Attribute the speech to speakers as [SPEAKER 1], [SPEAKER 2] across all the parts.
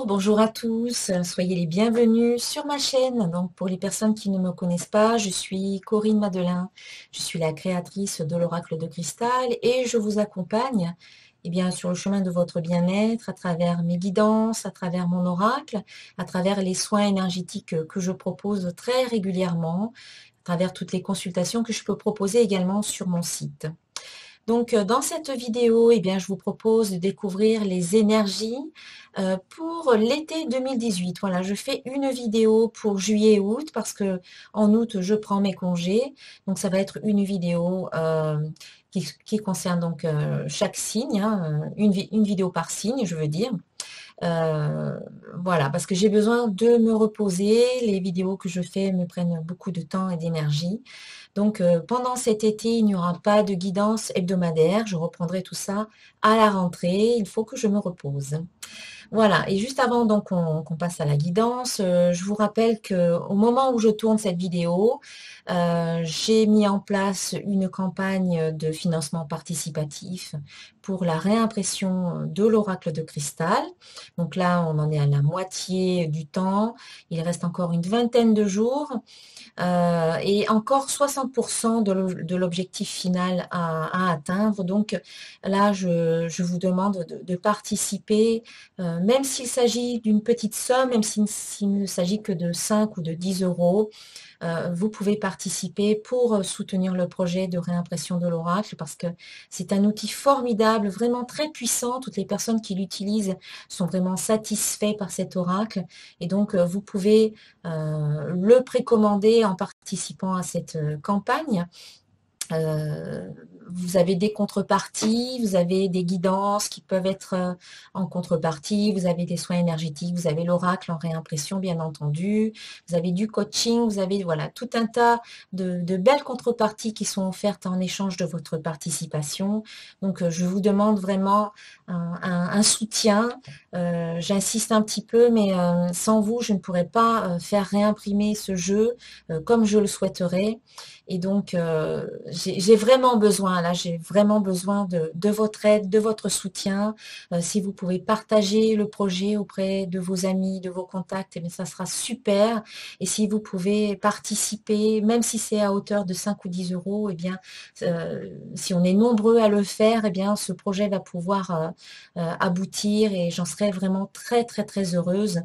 [SPEAKER 1] Bonjour à tous, soyez les bienvenus sur ma chaîne. Donc pour les personnes qui ne me connaissent pas, je suis Corinne Madelin, je suis la créatrice de l'Oracle de Cristal et je vous accompagne sur le chemin de votre bien-être à travers mes guidances, à travers mon oracle, à travers les soins énergétiques que je propose très régulièrement, à travers toutes les consultations que je peux proposer également sur mon site. Donc, dans cette vidéo, je vous propose de découvrir les énergies pour l'été 2018. Voilà, je fais une vidéo pour juillet et août parce que en août, je prends mes congés. Donc, ça va être une vidéo qui concerne donc chaque signe, hein, une vidéo par signe, je veux dire. Euh, voilà, parce que j'ai besoin de me reposer. Les vidéos que je fais me prennent beaucoup de temps et d'énergie. Donc, pendant cet été, il n'y aura pas de guidance hebdomadaire. Je reprendrai tout ça à la rentrée. Il faut que je me repose. Voilà, et juste avant donc qu'on passe à la guidance, je vous rappelle qu'au moment où je tourne cette vidéo, j'ai mis en place une campagne de financement participatif pour la réimpression de l'oracle de cristal. Donc là, on en est à la moitié du temps. Il reste encore une vingtaine de jours et encore 60% de l'objectif final à atteindre. Donc là, je vous demande de participer, même s'il s'agit d'une petite somme, même s'il ne s'agit que de 5 ou de 10 euros. Vous pouvez participer pour soutenir le projet de réimpression de l'oracle parce que c'est un outil formidable, vraiment très puissant. Toutes les personnes qui l'utilisent sont vraiment satisfaits par cet oracle et donc vous pouvez le précommander en participant à cette campagne. Vous avez des contreparties, vous avez des guidances qui peuvent être en contrepartie, vous avez des soins énergétiques, vous avez l'oracle en réimpression bien entendu, vous avez du coaching, vous avez voilà tout un tas de belles contreparties qui sont offertes en échange de votre participation. Donc je vous demande vraiment un soutien. J'insiste un petit peu, mais sans vous, je ne pourrais pas faire réimprimer ce jeu comme je le souhaiterais. Et donc, j'ai vraiment besoin, là, j'ai vraiment besoin de votre aide, de votre soutien. Si vous pouvez partager le projet auprès de vos amis, de vos contacts, eh bien, ça sera super. Et si vous pouvez participer, même si c'est à hauteur de 5 ou 10 euros, si on est nombreux à le faire, eh bien, ce projet va pouvoir aboutir et j'en serai vraiment très, très, très heureuse.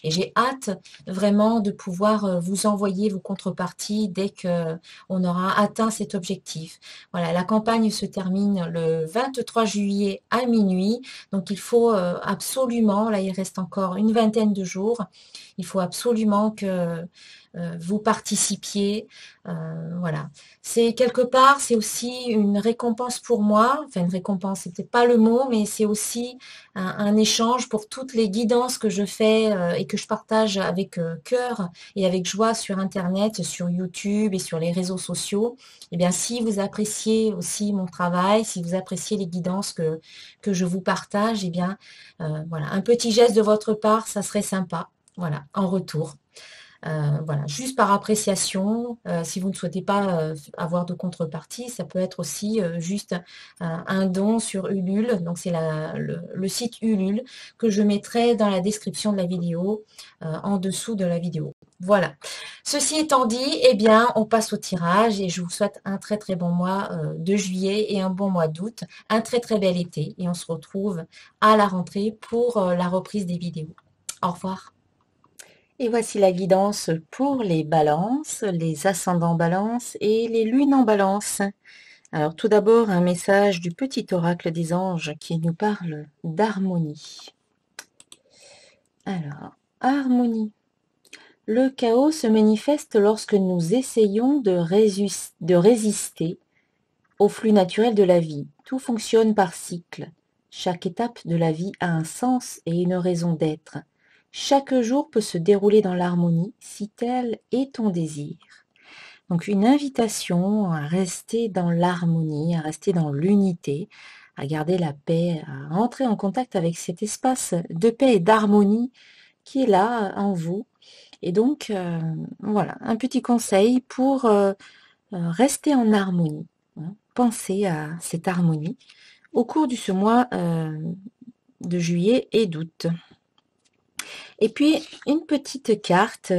[SPEAKER 1] Et j'ai hâte vraiment de pouvoir vous envoyer vos contreparties dès que on aura atteint cet objectif. Voilà, la campagne se termine le 23 juillet à minuit. Donc, il faut absolument, là, il reste encore une vingtaine de jours, il faut absolument que vous participiez. Voilà. C'est quelque part, c'est aussi une récompense pour moi. Enfin, une récompense, c'est peut-être pas le mot, mais c'est aussi un échange pour toutes les guidances que je fais et que je partage avec cœur et avec joie sur Internet, sur YouTube et sur les réseaux sociaux. Eh bien, si vous appréciez aussi mon travail, si vous appréciez les guidances que je vous partage, eh bien, voilà, un petit geste de votre part, ça serait sympa. Voilà, en retour. Voilà, juste par appréciation. Si vous ne souhaitez pas avoir de contrepartie, ça peut être aussi juste un don sur Ulule. Donc c'est le site Ulule que je mettrai dans la description de la vidéo, en dessous de la vidéo. Voilà. Ceci étant dit, eh bien, on passe au tirage et je vous souhaite un très très bon mois de juillet et un bon mois d'août, un très très bel été et on se retrouve à la rentrée pour la reprise des vidéos. Au revoir. Et voici la guidance pour les balances, les ascendants balance et les lunes en balance. Alors tout d'abord, un message du petit oracle des anges qui nous parle d'harmonie. Alors, harmonie. Le chaos se manifeste lorsque nous essayons de résister au flux naturel de la vie. Tout fonctionne par cycle. Chaque étape de la vie a un sens et une raison d'être. Chaque jour peut se dérouler dans l'harmonie si tel est ton désir. Donc une invitation à rester dans l'harmonie, à rester dans l'unité, à garder la paix, à entrer en contact avec cet espace de paix et d'harmonie qui est là en vous. Et donc, voilà, un petit conseil pour rester en harmonie. Hein. Pensez à cette harmonie au cours de ce mois de juillet et d'août. Et puis, une petite carte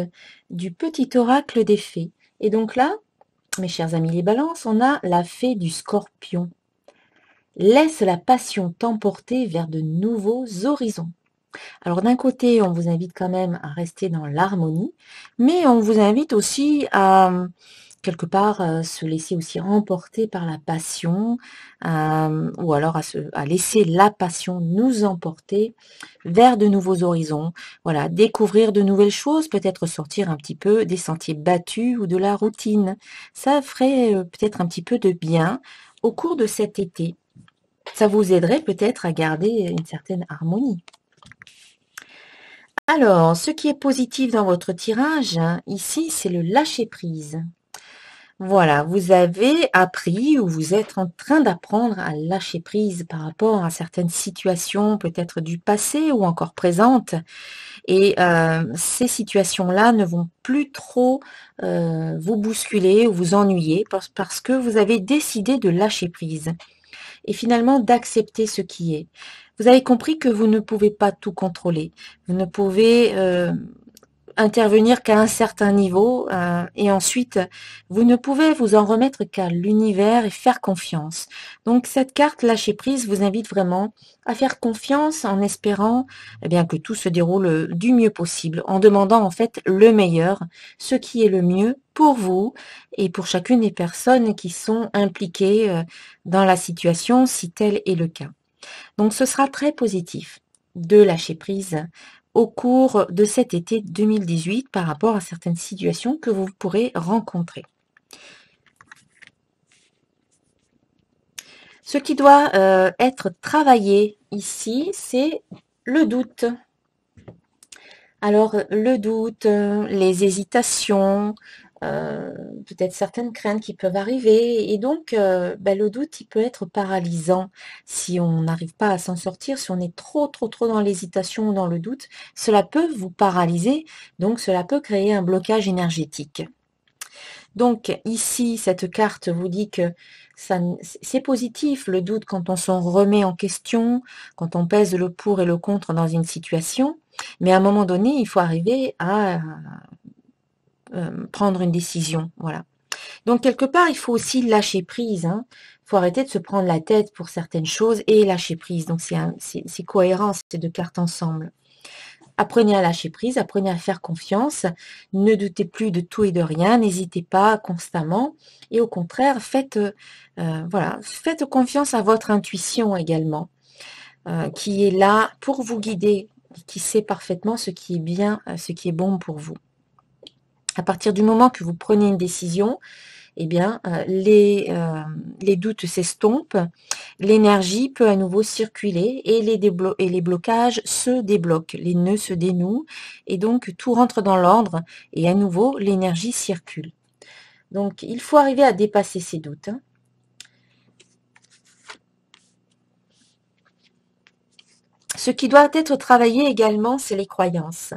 [SPEAKER 1] du petit oracle des fées. Et donc là, mes chers amis les balances, on a la fée du scorpion. Laisse la passion t'emporter vers de nouveaux horizons. Alors d'un côté, on vous invite quand même à rester dans l'harmonie, mais on vous invite aussi à quelque part se laisser aussi emporter par la passion, ou alors à laisser la passion nous emporter vers de nouveaux horizons. Voilà, découvrir de nouvelles choses, peut-être sortir un petit peu des sentiers battus ou de la routine. Ça ferait peut-être un petit peu de bien au cours de cet été. Ça vous aiderait peut-être à garder une certaine harmonie. Alors, ce qui est positif dans votre tirage, ici, c'est le lâcher-prise. Voilà, vous avez appris ou vous êtes en train d'apprendre à lâcher prise par rapport à certaines situations, peut-être du passé ou encore présentes. Et ces situations-là ne vont plus trop vous bousculer ou vous ennuyer parce que vous avez décidé de lâcher prise et finalement d'accepter ce qui est. Vous avez compris que vous ne pouvez pas tout contrôler. Vous ne pouvez intervenir qu'à un certain niveau et ensuite vous ne pouvez vous en remettre qu'à l'univers et faire confiance. Donc cette carte lâcher prise vous invite vraiment à faire confiance en espérant eh bien que tout se déroule du mieux possible, en demandant en fait le meilleur, ce qui est le mieux pour vous et pour chacune des personnes qui sont impliquées dans la situation si tel est le cas. Donc ce sera très positif de lâcher prise au cours de cet été 2018 par rapport à certaines situations que vous pourrez rencontrer. Ce qui doit être travaillé ici, c'est le doute. Alors, le doute, les hésitations, peut-être certaines craintes qui peuvent arriver. Et donc, le doute, il peut être paralysant si on n'arrive pas à s'en sortir, si on est trop dans l'hésitation ou dans le doute. Cela peut vous paralyser, donc cela peut créer un blocage énergétique. Donc ici, cette carte vous dit que c'est positif le doute quand on s'en remet en question, quand on pèse le pour et le contre dans une situation, mais à un moment donné, il faut arriver à prendre une décision. Voilà. Donc quelque part, il faut aussi lâcher prise. Hein. Il faut arrêter de se prendre la tête pour certaines choses et lâcher prise. Donc c'est cohérent ces deux cartes ensemble. Apprenez à lâcher prise, apprenez à faire confiance, ne doutez plus de tout et de rien, n'hésitez pas constamment et au contraire, faites confiance à votre intuition également, qui est là pour vous guider, qui sait parfaitement ce qui est bien, ce qui est bon pour vous. À partir du moment que vous prenez une décision, eh bien, les doutes s'estompent, l'énergie peut à nouveau circuler et les blocages se débloquent, les nœuds se dénouent et donc tout rentre dans l'ordre et à nouveau l'énergie circule. Donc, il faut arriver à dépasser ces doutes. Hein. Ce qui doit être travaillé également, c'est les croyances.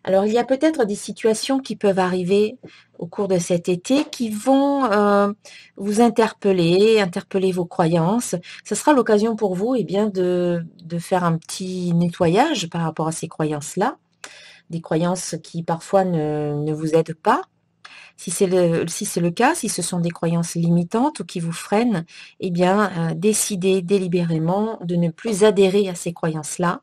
[SPEAKER 1] Alors, il y a peut-être des situations qui peuvent arriver au cours de cet été qui vont vous interpeller vos croyances. Ce sera l'occasion pour vous bien, de faire un petit nettoyage par rapport à ces croyances-là, des croyances qui parfois ne vous aident pas. Si c'est le cas, si ce sont des croyances limitantes ou qui vous freinent, décidez délibérément de ne plus adhérer à ces croyances-là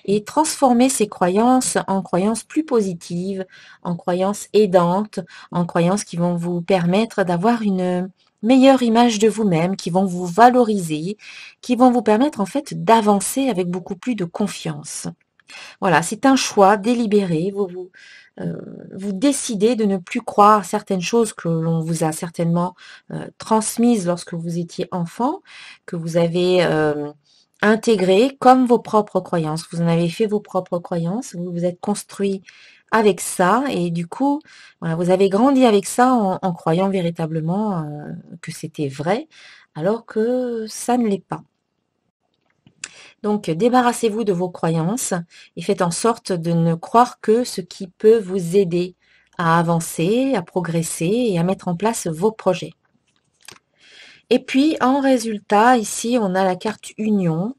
[SPEAKER 1] et transformer ces croyances en croyances plus positives, en croyances aidantes, en croyances qui vont vous permettre d'avoir une meilleure image de vous-même, qui vont vous valoriser, qui vont vous permettre en fait d'avancer avec beaucoup plus de confiance. Voilà, c'est un choix délibéré. Vous décidez de ne plus croire à certaines choses que l'on vous a certainement transmises lorsque vous étiez enfant, que vous avez intégrées comme vos propres croyances. Vous en avez fait vos propres croyances, vous vous êtes construit avec ça et du coup, voilà, vous avez grandi avec ça en croyant véritablement que c'était vrai, alors que ça ne l'est pas. Donc, débarrassez-vous de vos croyances et faites en sorte de ne croire que ce qui peut vous aider à avancer, à progresser et à mettre en place vos projets. Et puis, en résultat, ici, on a la carte union.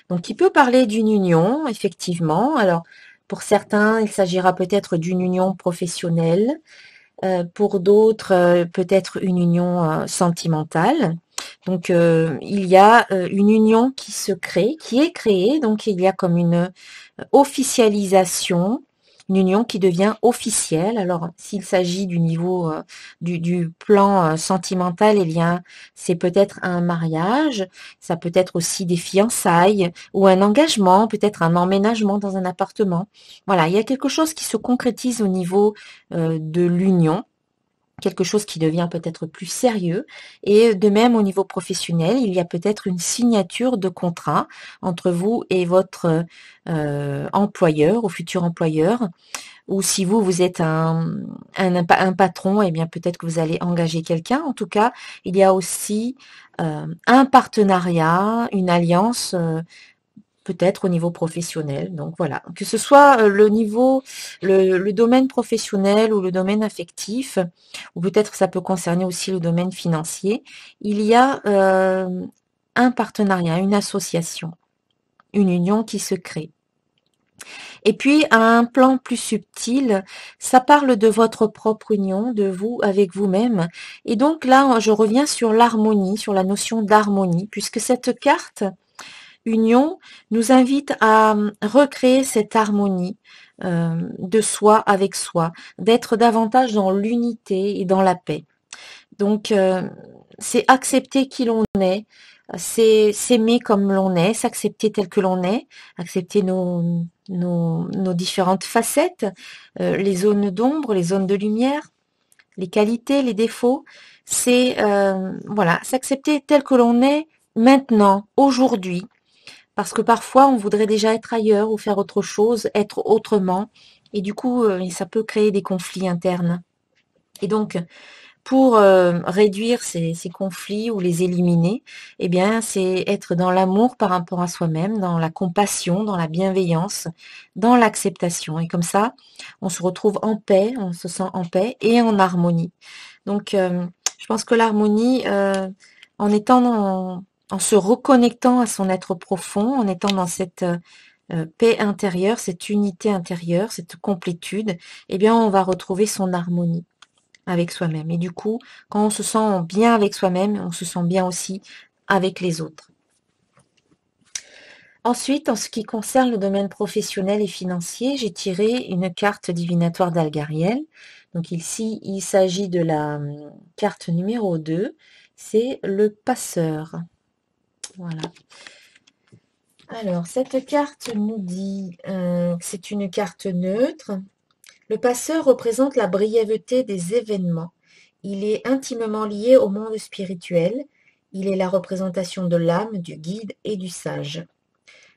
[SPEAKER 1] Donc, qui peut parler d'une union, effectivement. Alors, Pour certains, il s'agira peut-être d'une union professionnelle. Pour d'autres, peut-être une union sentimentale. Donc, il y a une union qui se crée, qui est créée. Donc, il y a comme une officialisation, une union qui devient officielle. Alors, s'il s'agit du niveau du plan sentimental, eh bien, c'est peut-être un mariage, ça peut être aussi des fiançailles ou un engagement, peut-être un emménagement dans un appartement. Voilà, il y a quelque chose qui se concrétise au niveau de l'union, quelque chose qui devient peut-être plus sérieux. Et de même, au niveau professionnel, il y a peut-être une signature de contrat entre vous et votre employeur ou futur employeur. Ou si vous, vous êtes un patron, eh bien peut-être que vous allez engager quelqu'un. En tout cas, il y a aussi un partenariat, une alliance peut-être au niveau professionnel. Donc voilà, que ce soit le niveau, le domaine professionnel ou le domaine affectif, ou peut-être ça peut concerner aussi le domaine financier, il y a un partenariat, une association, une union qui se crée. Et puis, à un plan plus subtil, ça parle de votre propre union, de vous avec vous-même. Et donc là, je reviens sur l'harmonie, sur la notion d'harmonie, puisque cette carte union nous invite à recréer cette harmonie de soi avec soi, d'être davantage dans l'unité et dans la paix. Donc, c'est accepter qui l'on est, c'est s'aimer comme l'on est, s'accepter tel que l'on est, accepter nos différentes facettes, les zones d'ombre, les zones de lumière, les qualités, les défauts. C'est voilà, s'accepter tel que l'on est maintenant, aujourd'hui, parce que parfois, on voudrait déjà être ailleurs ou faire autre chose, être autrement. Et du coup, ça peut créer des conflits internes. Et donc, pour réduire ces conflits ou les éliminer, eh bien, c'est être dans l'amour par rapport à soi-même, dans la compassion, dans la bienveillance, dans l'acceptation. Et comme ça, on se retrouve en paix, on se sent en paix et en harmonie. Donc, je pense que l'harmonie, en étant en se reconnectant à son être profond, en étant dans cette paix intérieure, cette unité intérieure, cette complétude, eh bien, on va retrouver son harmonie avec soi-même. Et du coup, quand on se sent bien avec soi-même, on se sent bien aussi avec les autres. Ensuite, en ce qui concerne le domaine professionnel et financier, j'ai tiré une carte divinatoire d'Algariel. Donc ici, il s'agit de la carte numéro 2, c'est le passeur. Voilà. Alors, cette carte nous dit que c'est une carte neutre. Le passeur représente la brièveté des événements. Il est intimement lié au monde spirituel. Il est la représentation de l'âme, du guide et du sage.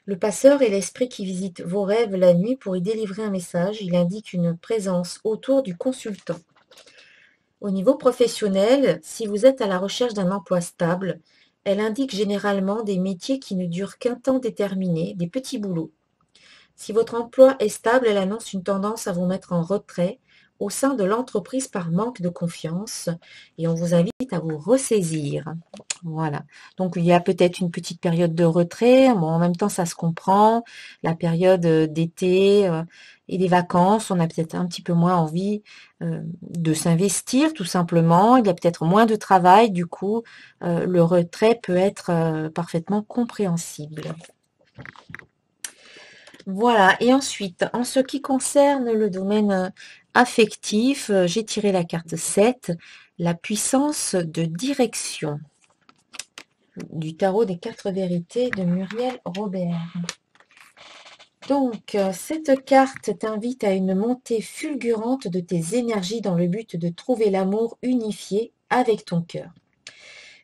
[SPEAKER 1] Le passeur est l'esprit qui visite vos rêves la nuit pour y délivrer un message. Il indique une présence autour du consultant. Au niveau professionnel, si vous êtes à la recherche d'un emploi stable, elle indique généralement des métiers qui ne durent qu'un temps déterminé, des petits boulots. Si votre emploi est stable, elle annonce une tendance à vous mettre en retrait au sein de l'entreprise par manque de confiance et on vous invite à vous ressaisir. Voilà. Donc il y a peut-être une petite période de retrait. Bon, en même temps, ça se comprend. La période d'été et des vacances, on a peut-être un petit peu moins envie de s'investir, tout simplement. Il y a peut-être moins de travail. Du coup, le retrait peut être parfaitement compréhensible. Voilà, et ensuite, en ce qui concerne le domaine affectif, j'ai tiré la carte 7, la puissance de direction, du tarot des 4 vérités de Muriel Robert. Donc, cette carte t'invite à une montée fulgurante de tes énergies dans le but de trouver l'amour unifié avec ton cœur.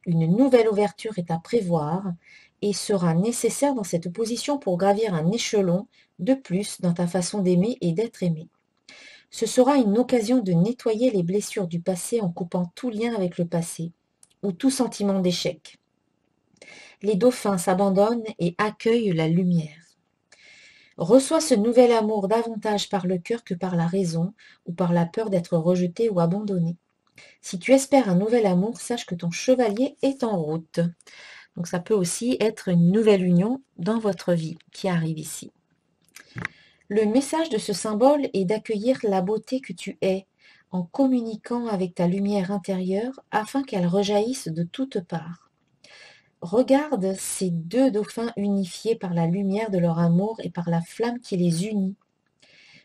[SPEAKER 1] Une nouvelle ouverture est à prévoir et sera nécessaire dans cette position pour gravir un échelon de plus dans ta façon d'aimer et d'être aimé. Ce sera une occasion de nettoyer les blessures du passé en coupant tout lien avec le passé ou tout sentiment d'échec. Les dauphins s'abandonnent et accueillent la lumière. Reçois ce nouvel amour davantage par le cœur que par la raison ou par la peur d'être rejeté ou abandonné. Si tu espères un nouvel amour, sache que ton chevalier est en route. Donc ça peut aussi être une nouvelle union dans votre vie qui arrive ici. Le message de ce symbole est d'accueillir la beauté que tu es, en communiquant avec ta lumière intérieure afin qu'elle rejaillisse de toutes parts. Regarde ces deux dauphins unifiés par la lumière de leur amour et par la flamme qui les unit.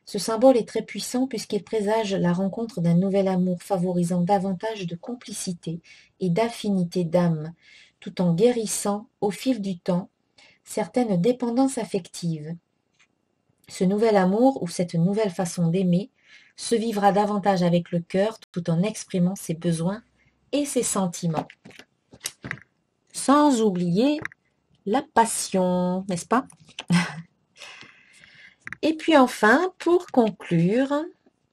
[SPEAKER 1] Ce symbole est très puissant puisqu'il présage la rencontre d'un nouvel amour favorisant davantage de complicité et d'affinité d'âme, tout en guérissant, au fil du temps, certaines dépendances affectives. Ce nouvel amour ou cette nouvelle façon d'aimer se vivra davantage avec le cœur tout en exprimant ses besoins et ses sentiments. Sans oublier la passion, n'est-ce pas? Et puis enfin, pour conclure,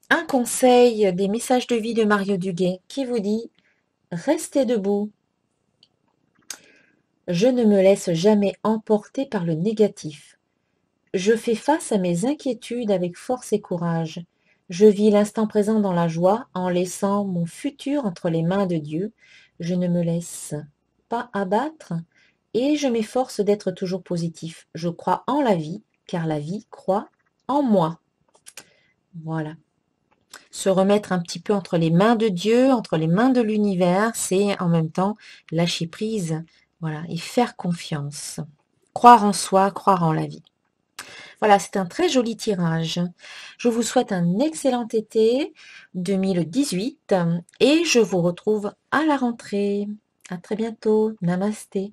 [SPEAKER 1] un conseil des messages de vie de Mario Duguay qui vous dit « Restez debout. Je ne me laisse jamais emporter par le négatif. Je fais face à mes inquiétudes avec force et courage. Je vis l'instant présent dans la joie en laissant mon futur entre les mains de Dieu. Je ne me laisse pas abattre et je m'efforce d'être toujours positif. Je crois en la vie car la vie croit en moi. » Voilà. Se remettre un petit peu entre les mains de Dieu, entre les mains de l'univers, c'est en même temps lâcher prise, voilà, et faire confiance. Croire en soi, croire en la vie. Voilà, c'est un très joli tirage. Je vous souhaite un excellent été 2018 et je vous retrouve à la rentrée. À très bientôt. Namasté.